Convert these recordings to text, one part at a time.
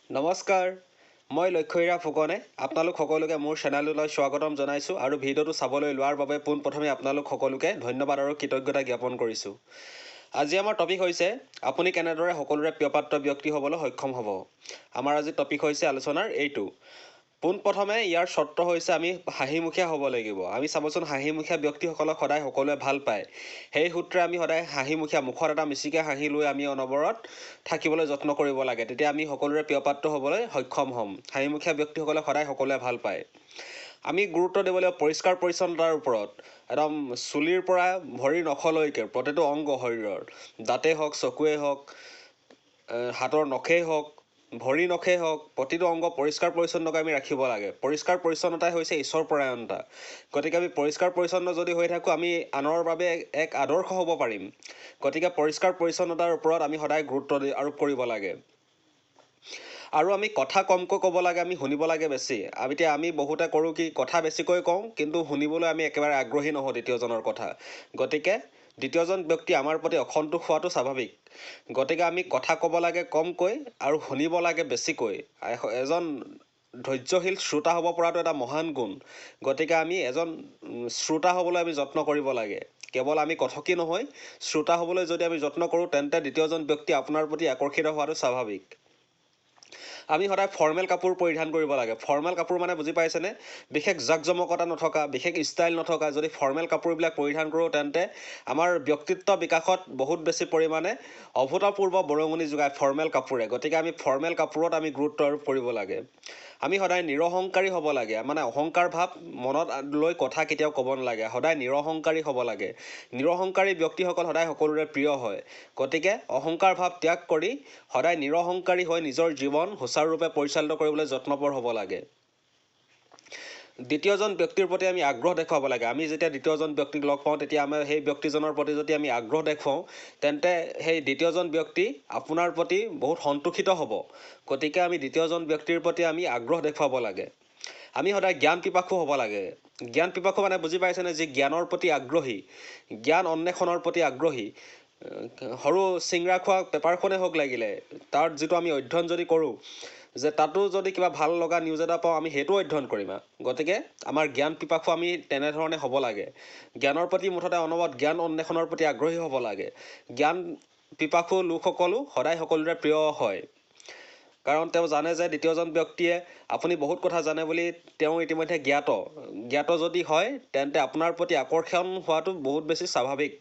নমস্কাৰ, মই লক্ষ্যহীৰা ফুকনে আপোনালোক সকলোকে মোৰ চেনেললৈ স্বাগতম জনাইছোঁ আৰু ভিডিঅ'টো চাবলৈ লোৱাৰ বাবে পোনপ্ৰথমে আপোনালোক সকলোকে ধন্যবাদ আৰু কৃতজ্ঞতা জ্ঞাপন কৰিছোঁ। আজি আমাৰ টপিক হৈছে আপুনি কেনেদৰে সকলোৰে প্ৰিয়পাত্ৰ ব্যক্তি হ'বলৈ সক্ষম হ'ব। আমাৰ আজি টপিক হৈছে আলোচনাৰ এইটো। পোনপ্ৰথমে ইয়াৰ চৰ্ত হৈছে আমি হাঁহিমুখীয়া হ'ব লাগিব। আমি চাবচোন হাঁহিমুখীয়া ব্যক্তিসকলক সদায় সকলোৱে ভাল পায়। সেই সূত্ৰে আমি সদায় হাঁহিমুখীয়া মুখত এটা মিচিকে হাঁহি লৈ আমি অনবৰত থাকিবলৈ যত্ন কৰিব লাগে। তেতিয়া আমি সকলোৰে প্ৰিয়পাত্ৰ হ'বলৈ সক্ষম হ'ম। হাঁহিমুখীয়া ব্যক্তিসকলে সদায় সকলোৱে ভাল পায়। আমি গুৰুত্ব দিব লাগিব পৰিষ্কাৰ পৰিচ্ছন্নতাৰ ওপৰত। একদম চুলিৰ পৰা ভৰিৰ নখলৈকে প্ৰতিটো অংগ শৰীৰৰ, দাঁতেই হওক, চকুৱেই হওক, হাতৰ নখেই হওক, ভৰি নখেই হওক, প্ৰতিটো অংগ পৰিষ্কাৰ পৰিচ্ছন্নকৈ আমি ৰাখিব লাগে। পৰিষ্কাৰ পৰিচ্ছন্নতাই হৈছে ঈশ্বৰ পৰায়ণতা। গতিকে আমি পৰিষ্কাৰ পৰিচ্ছন্ন যদি হৈ থাকোঁ, আমি আনৰ বাবে এক আদৰ্শ হ'ব পাৰিম। গতিকে পৰিষ্কাৰ পৰিচ্ছন্নতাৰ ওপৰত আমি সদায় গুৰুত্ব আৰোপ কৰিব লাগে। আৰু আমি কথা কমকৈ ক'ব লাগে, আমি শুনিব লাগে বেছি। এতিয়া আমি বহুতে কৰোঁ কি, কথা বেছিকৈ কওঁ কিন্তু শুনিবলৈ আমি একেবাৰে আগ্ৰহী নহওঁ দ্বিতীয়জনৰ কথা। গতিকে দ্বিতীয়জন ব্যক্তি আমাৰ প্ৰতি অসন্তোষ হোৱাটো স্বাভাৱিক। গতিকে আমি কথা ক'ব লাগে কমকৈ আৰু শুনিব লাগে বেছিকৈ। এজন ধৈৰ্যশীল শ্ৰোতা হ'ব পৰাটো এটা মহান গুণ। গতিকে আমি এজন শ্ৰোতা হ'বলৈ আমি যত্ন কৰিব লাগে। কেৱল আমি কথকি নহয়, শ্ৰোতা হ'বলৈ যদি আমি যত্ন কৰোঁ, তেন্তে দ্বিতীয়জন ব্যক্তি আপোনাৰ প্ৰতি আকৰ্ষিত হোৱাটো স্বাভাৱিক। আমি সদায় ফৰ্মেল কাপোৰ পৰিধান কৰিব লাগে। ফৰ্মেল কাপোৰ মানে বুজি পাইছেনে? বিশেষ জাকজমকতা নথকা, বিশেষ ষ্টাইল নথকা যদি ফৰ্মেল কাপোৰবিলাক পৰিধান কৰোঁ, তেন্তে আমাৰ ব্যক্তিত্ব বিকাশত বহুত বেছি পৰিমাণে অভূতপূৰ্ব বৰঙণি যোগায় ফৰ্মেল কাপোৰে। গতিকে আমি ফৰ্মেল কাপোৰত আমি গুৰুত্ব আৰোপ কৰিব লাগে। আমি সদায় নিৰহংকাৰী হ'ব লাগে। মানে অহংকাৰ ভাৱ মনত লৈ কথা কেতিয়াও ক'ব নালাগে। সদায় নিৰহংকাৰী হ'ব লাগে। নিৰহংকাৰী ব্যক্তিসকল সদায় সকলোৰে প্ৰিয় হয়। গতিকে অহংকাৰ ভাৱ ত্যাগ কৰি সদায় নিৰহংকাৰী হৈ নিজৰ জীৱন সুচাৰুৰূপে পৰিচালিত কৰিবলৈ যত্নপৰ হ'ব লাগে। দ্বিতীয়জন ব্যক্তিৰ প্ৰতি আমি আগ্ৰহ দেখুৱাব লাগে। আমি যেতিয়া দ্বিতীয়জন ব্যক্তিক লগ পাওঁ, তেতিয়া আমাৰ সেই ব্যক্তিজনৰ প্ৰতি যদি আমি আগ্ৰহ দেখুৱাওঁ, তেন্তে সেই দ্বিতীয়জন ব্যক্তি আপোনাৰ প্ৰতি বহুত সন্তোষিত হ'ব। গতিকে আমি দ্বিতীয়জন ব্যক্তিৰ প্ৰতি আমি আগ্ৰহ দেখুৱাব লাগে। আমি সদায় জ্ঞান পিপাসু হ'ব লাগে। জ্ঞান পিপাসু মানে বুজি পাইছেনে? যি জ্ঞানৰ প্ৰতি আগ্ৰহী, জ্ঞান অন্বেষণৰ প্ৰতি আগ্ৰহী। সৰু চিংৰা খোৱা পেপাৰখনেই হওক লাগিলে, তাত যিটো আমি অধ্যয়ন যদি কৰোঁ, যে তাতো যদি কিবা ভাল লগা নিউজ এটা পাওঁ, আমি সেইটো অধ্যয়ন কৰিম। গতিকে আমাৰ জ্ঞান পিপাসু আমি তেনেধৰণে হ'ব লাগে। জ্ঞানৰ প্ৰতি মুঠতে অনবৰত জ্ঞান অন্বেষণৰ প্ৰতি আগ্ৰহী হ'ব লাগে। জ্ঞান পিপাসু লোকসকলো সদায় সকলোৰে প্ৰিয় হয়। কাৰণ তেওঁ জানে যে দ্বিতীয়জন ব্যক্তিয়ে আপুনি বহুত কথা জানে বুলি তেওঁ ইতিমধ্যে জ্ঞাত যদি হয়, তেন্তে আপোনাৰ প্ৰতি আকৰ্ষণ হোৱাটো বহুত বেছি স্বাভাৱিক।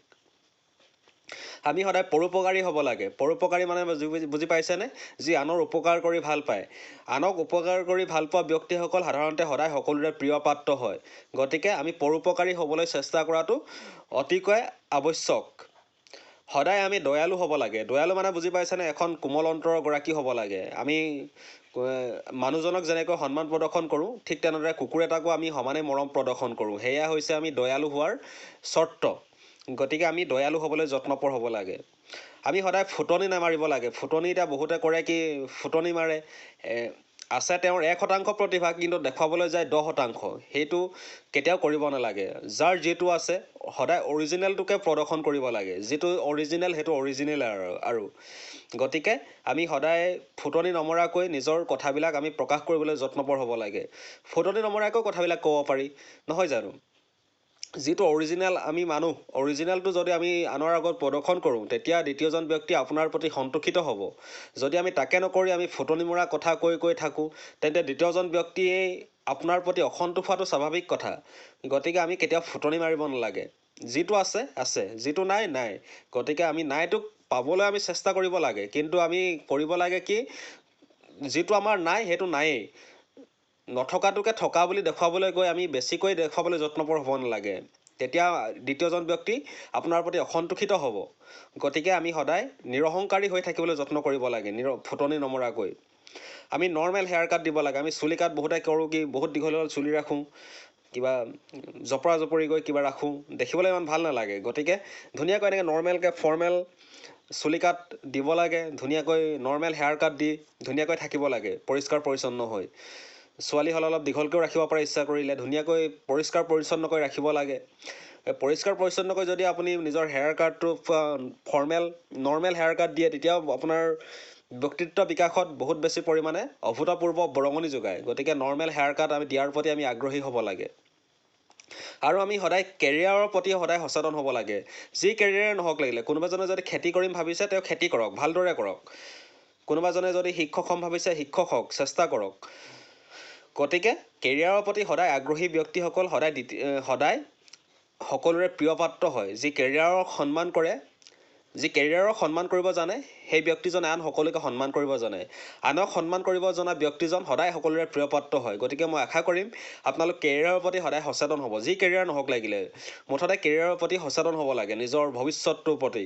আমি সদায় পৰোপকাৰী হ'ব লাগে। পৰোপকাৰী মানে বুজি পাইছেনে? যি আনৰ উপকাৰ কৰি ভাল পায়। আনক উপকাৰ কৰি ভাল পোৱা ব্যক্তিসকল সাধাৰণতে সদায় সকলোৰে প্ৰিয় পাত্ৰ হয়। গতিকে আমি পৰোপকাৰী হ'বলৈ চেষ্টা কৰাটো অতিকৈ আৱশ্যক। সদায় আমি দয়ালু হ'ব লাগে। দয়ালু মানে বুজি পাইছেনে? এখন কোমল অন্তৰৰ গৰাকী হ'ব লাগে। আমি মানুহজনক যেনেকৈ সন্মান প্ৰদৰ্শন কৰোঁ, ঠিক তেনেদৰে কুকুৰ এটাকো আমি সমানে মৰম প্ৰদৰ্শন কৰোঁ। সেয়া হৈছে আমি দয়ালু হোৱাৰ চৰ্ত। গতিকে আমি দয়ালু হ'বলৈ যত্নপৰ হ'ব লাগে। আমি সদায় ফুটনি নামাৰিব লাগে। ফুটনি এতিয়া বহুতে কৰে কি, ফুটনি মাৰে, আছে তেওঁৰ 1% প্ৰতিভা, কিন্তু দেখুৱাবলৈ যায় 10%। সেইটো কেতিয়াও কৰিব নালাগে। যাৰ যিটো আছে সদায় অৰিজিনেলটোকে প্ৰদৰ্শন কৰিব লাগে। যিটো অৰিজিনেল সেইটো অৰিজিনেল আৰু গতিকে আমি সদায় ফুটনি নমৰাকৈ নিজৰ কথাবিলাক আমি প্ৰকাশ কৰিবলৈ যত্নপৰ হ'ব লাগে। ফুটনি নমৰাকৈ কথাবিলাক ক'ব পাৰি, নহয় জানো? যিটো অৰিজিনেল আমি মানুহ, অৰিজিনেলটো যদি আমি আনৰ আগত প্ৰদৰ্শন কৰোঁ, তেতিয়া দ্বিতীয়জন ব্যক্তি আপোনাৰ প্ৰতি সন্তোষিত হ'ব। যদি আমি তাকে নকৰি আমি ফুটনি মৰা কথা কৈ থাকোঁ, তেন্তে দ্বিতীয়জন ব্যক্তিয়ে আপোনাৰ প্ৰতি অসন্তোষ হোৱাটো স্বাভাৱিক কথা। গতিকে আমি কেতিয়াও ফুটনি মাৰিব নালাগে। যিটো আছে, যিটো নাই। গতিকে আমি নাইটোক পাবলৈ আমি চেষ্টা কৰিব লাগে। কিন্তু আমি কৰিব লাগে কি, যিটো আমাৰ নাই সেইটো নায়েই। নথকাটোকে থকা বুলি দেখুৱাবলৈ গৈ আমি বেছিকৈ দেখুৱাবলৈ যত্নপৰ হ'ব নালাগে। তেতিয়া দ্বিতীয়জন ব্যক্তি আপোনাৰ প্ৰতি অসন্তোষিত হ'ব। গতিকে আমি সদায় নিৰহংকাৰী হৈ থাকিবলৈ যত্ন কৰিব লাগে, ফুটনি নমৰাকৈ। আমি নৰ্মেল হেয়াৰ কাট দিব লাগে। আমি চুলি কাট বহুতে কৰোঁ কি, বহুত দীঘল চুলি ৰাখোঁ, কিবা জপৰা জপৰিকৈ কিবা ৰাখোঁ, দেখিবলৈ ইমান ভাল নালাগে। গতিকে ধুনীয়াকৈ এনেকৈ নৰ্মেলকৈ ফৰ্মেল চুলি কাট দিব লাগে। ধুনীয়াকৈ নৰ্মেল হেয়াৰ কাট দি ধুনীয়াকৈ থাকিব লাগে, পৰিষ্কাৰ পৰিচ্ছন্ন হৈ। ছোৱালী হ'লে অলপ দীঘলকৈও ৰাখিব পাৰে ইচ্ছা কৰিলে। ধুনীয়াকৈ পৰিষ্কাৰ পৰিচ্ছন্নকৈ ৰাখিব লাগে। পৰিষ্কাৰ পৰিচ্ছন্নকৈ যদি আপুনি নিজৰ হেয়াৰ কাটটো নৰ্মেল হেয়াৰ কাট দিয়ে, তেতিয়াও আপোনাৰ ব্যক্তিত্ব বিকাশত বহুত বেছি পৰিমাণে অভূতপূৰ্ব বৰঙণি যোগায়। গতিকে নৰ্মেল হেয়াৰ কাট আমি দিয়াৰ প্ৰতি আমি আগ্ৰহী হ'ব লাগে। আৰু আমি সদায় কেৰিয়াৰৰ প্ৰতি সদায় সচেতন হ'ব লাগে। যি কেৰিয়াৰে নহওক লাগিলে, কোনোবাজনে যদি খেতি কৰিম ভাবিছে তেওঁ খেতি কৰক, ভালদৰে কৰক। কোনোবাজনে যদি শিক্ষক হ'ম ভাবিছে শিক্ষক হওক, চেষ্টা কৰক। গতিকে কেৰিয়াৰৰ প্ৰতি সদায় আগ্ৰহী ব্যক্তিসকল সদায় সকলোৰে প্ৰিয় পাত্ৰ হয়। যি কেৰিয়াৰৰ সন্মান কৰিব জানে সেই ব্যক্তিজনে আন সকলোকে সন্মান কৰিব জানে। আনক সন্মান কৰিব জনা ব্যক্তিজন সদায় সকলোৰে প্ৰিয় পাত্ৰ হয়। গতিকে মই আশা কৰিম আপোনালোক কেৰিয়াৰৰ প্ৰতি সদায় সচেতন হ'ব। যি কেৰিয়াৰ নহওক লাগিলে মুঠতে কেৰিয়াৰৰ প্ৰতি সচেতন হ'ব লাগে, নিজৰ ভৱিষ্যতটোৰ প্ৰতি।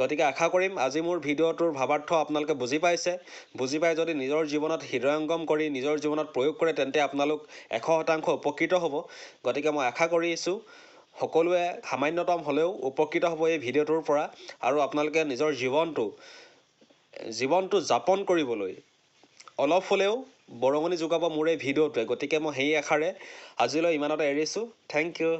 গতিকে আশা কৰিম আজি মোৰ ভিডিঅ'টোৰ ভাৱাৰ্থ আপোনালোকে বুজি পাইছে। বুজি পাই যদি নিজৰ জীৱনত হৃদয়ংগম কৰি নিজৰ জীৱনত প্ৰয়োগ কৰে তেন্তে আপোনালোক 100% উপকৃত হ'ব। গতিকে মই আশা কৰিছোঁ সকলোৱে সামান্যতম হ'লেও উপকৃত হ'ব এই ভিডিঅ'টোৰ পৰা, আৰু আপোনালোকে নিজৰ জীৱনটো যাপন কৰিবলৈ অলপ হ'লেও বৰঙণি যোগাব মোৰ এই ভিডিঅ'টোৱে। গতিকে মই সেই আশাৰে আজিলৈ ইমানতে এৰিছোঁ। Thank U.